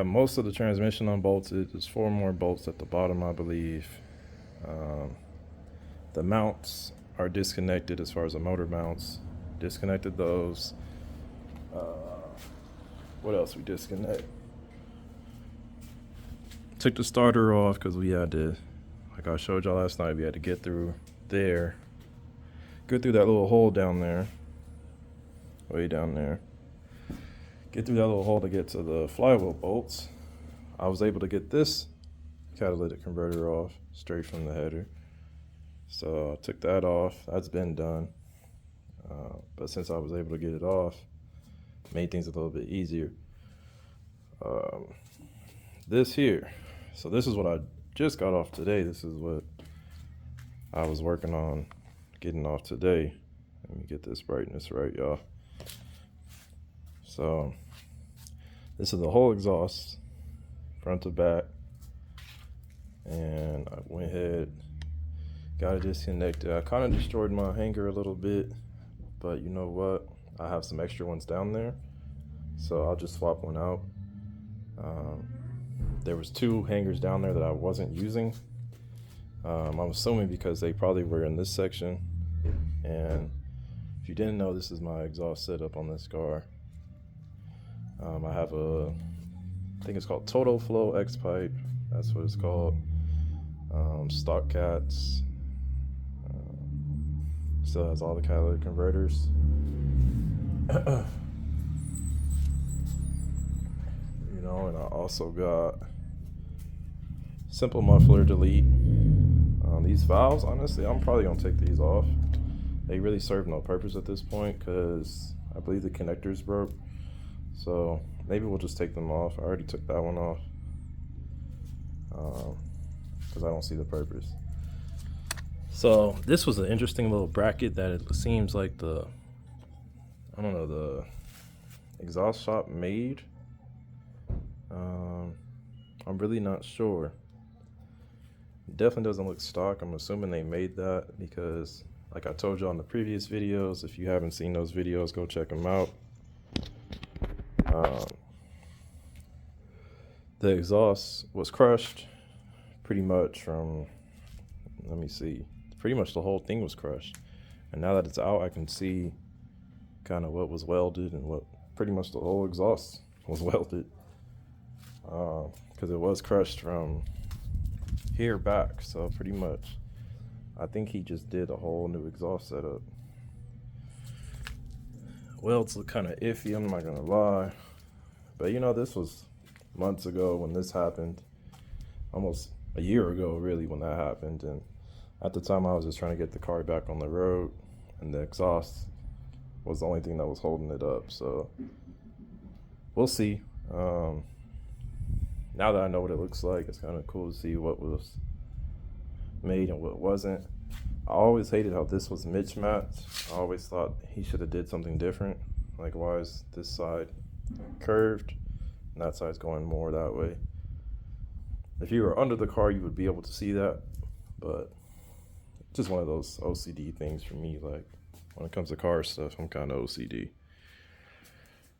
got most of the transmission unbolted. There's 4 more bolts at the bottom, I believe. The mounts are disconnected as far as the motor mounts. Disconnected those. What else we disconnect? Took the starter off because we had to, like I showed y'all last night, we had to get through there. Go through that little hole down there. Way down there. Get through that little hole to get to the flywheel bolts. I was able to get this catalytic converter off straight from the header. So I took that off. That's been done. But since I was able to get it off, made things a little bit easier. This here. So this is what I just got off today. This is what I was working on getting off today. Let me get this brightness right, y'all. So this is the whole exhaust, front to back. And I went ahead, got it disconnected. I kind of destroyed my hanger a little bit, but you know what? I have some extra ones down there, so I'll just swap one out. There was 2 hangers down there that I wasn't using. I'm assuming because they probably were in this section. And if you didn't know, this is my exhaust setup on this car. I have I think it's called Total Flow X pipe. That's what it's called. Stock cats. Still has all the catalytic converters. You know, and I also got simple muffler delete. These valves, honestly, I'm probably gonna take these off. They really serve no purpose at this point because I believe the connectors broke. So maybe we'll just take them off. I already took that one off because I don't see the purpose. So this was an interesting little bracket that it seems like the exhaust shop made. I'm really not sure. It definitely doesn't look stock. I'm assuming they made that because, like I told you on the previous videos, if you haven't seen those videos, go check them out. The exhaust was crushed pretty much from, let me see, pretty much the whole thing was crushed. And now that it's out, I can see kind of what was welded and what pretty much the whole exhaust was welded. Because it was crushed from here back, so pretty much I think he just did a whole new exhaust setup. Welds look kind of iffy, I'm not gonna lie, but you know, this was months ago when this happened, almost a year ago really when that happened, and at the time I was just trying to get the car back on the road, and the exhaust was the only thing that was holding it up. So we'll see. Now that I know what it looks like, it's kind of cool to see what was made and what wasn't. I always hated how this was mismatched. I always thought he should have did something different. Like, why is this side curved and that side's going more that way? If you were under the car, you would be able to see that, but just one of those OCD things for me. Like, when it comes to car stuff, I'm kind of OCD.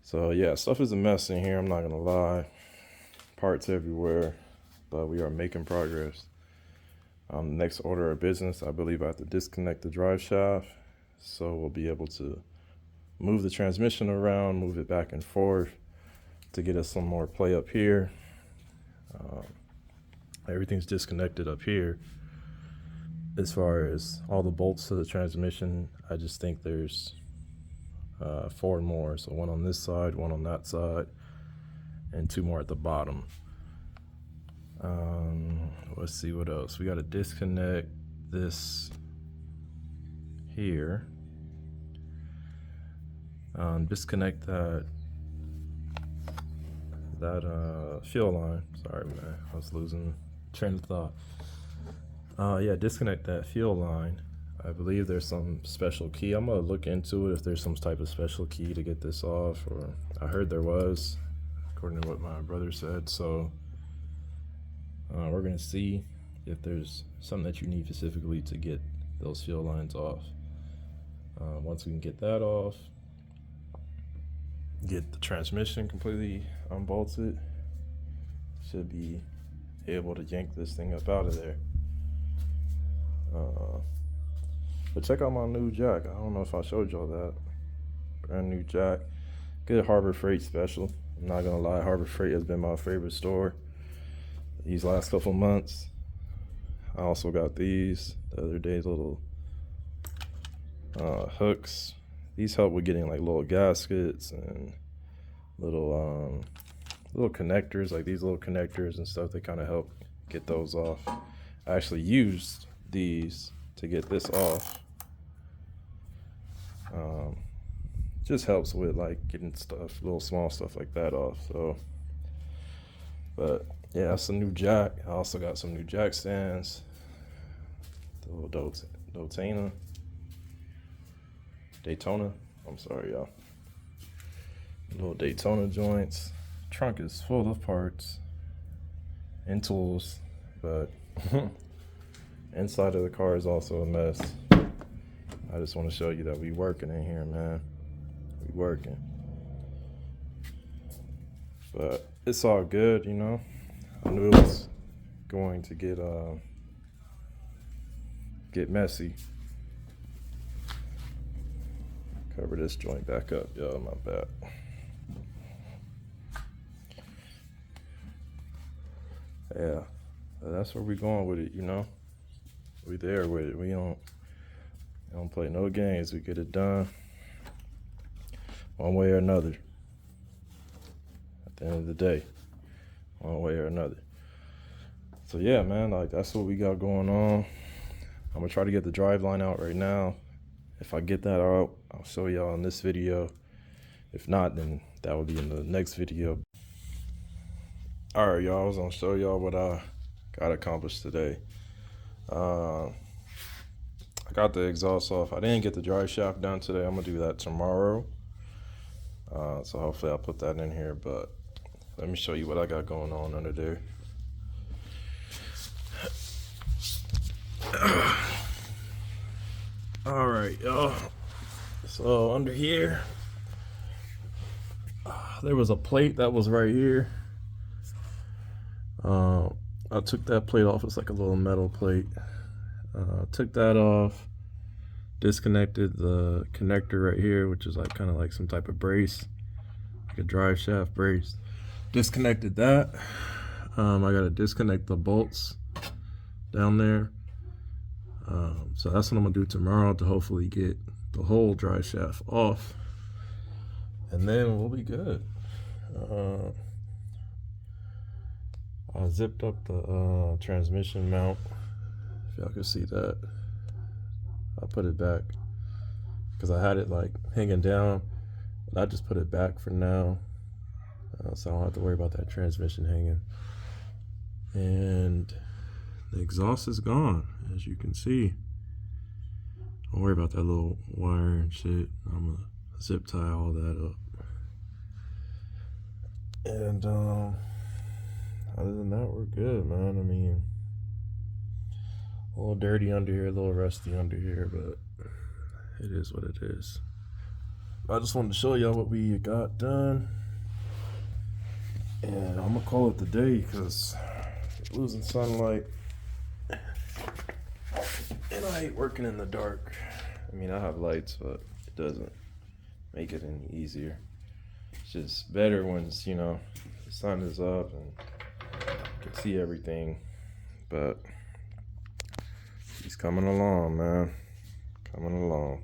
So yeah, stuff is a mess in here, I'm not gonna lie. Parts everywhere, but we are making progress. The next order of business, I believe I have to disconnect the drive shaft, so we'll be able to move the transmission around, move it back and forth to get us some more play up here. Everything's disconnected up here. As far as all the bolts to the transmission, I just think there's 4 more. So 1 on this side, 1 on that side, and 2 more at the bottom. Let's see what else. We got to disconnect this here. Disconnect that fuel line. Sorry, man, I was losing train of thought. Yeah, disconnect that fuel line. I believe there's some special key. I'm gonna look into it if there's some type of special key to get this off, or I heard there was, according to what my brother said. So we're gonna see if there's something that you need specifically to get those fuel lines off. Once we can get that off, get the transmission completely unbolted, should be able to yank this thing up out of there. But check out my new jack. I don't know if I showed y'all that. Brand new jack. Good Harbor Freight special. I'm not gonna lie, Harbor Freight has been my favorite store these last couple months. I also got these the other day, little hooks. These help with getting like little gaskets and little connectors, like these little connectors and stuff. They kind of help get those off. I actually used these to get this off. Just helps with like getting stuff, little small stuff like that off. So, but yeah, that's a new jack. I also got some new jack stands. The little Daytona. I'm sorry, y'all. Little Daytona joints. Trunk is full of parts and tools, but inside of the car is also a mess. I just want to show you that we working in here, man. We working. But it's all good, you know. I knew it was going to get messy. Cover this joint back up, yo, my bad. Yeah, that's where we going with it, you know. We there with it. We don't play no games. We get it done one way or another. At the end of the day, one way or another. So yeah, man, like that's what we got going on. I'm gonna try to get the drive line out right now. If I get that out, I'll show y'all in this video. If not, then that will be in the next video. All right, y'all, I was gonna show y'all what I got accomplished today. I got the exhaust off. I didn't get the drive shaft done today. I'm gonna do that tomorrow. So hopefully I'll put that in here, but let me show you what I got going on under there. All right, y'all. So under here, there was a plate that was right here. I took that plate off. It's like a little metal plate. Took that off. Disconnected the connector right here, which is like kind of like some type of brace, like a drive shaft brace. Disconnected that. I gotta disconnect the bolts down there. So that's what I'm gonna do tomorrow to hopefully get the whole drive shaft off, and then we'll be good. I zipped up the transmission mount. If y'all can see that, I put it back because I had it like hanging down, but I just put it back for now, so I don't have to worry about that transmission hanging. And the exhaust is gone, as you can see. Don't worry about that little wire and shit. I'm gonna zip tie all that up. And other than that, we're good, man. I mean, a little dirty under here, a little rusty under here, but it is what it is. I just wanted to show y'all what we got done, and I'm gonna call it the day because losing sunlight, and I hate working in the dark. I mean, I have lights, but it doesn't make it any easier. It's just better when it's, you know, the sun is up and you can see everything. But he's coming along, man. Coming along.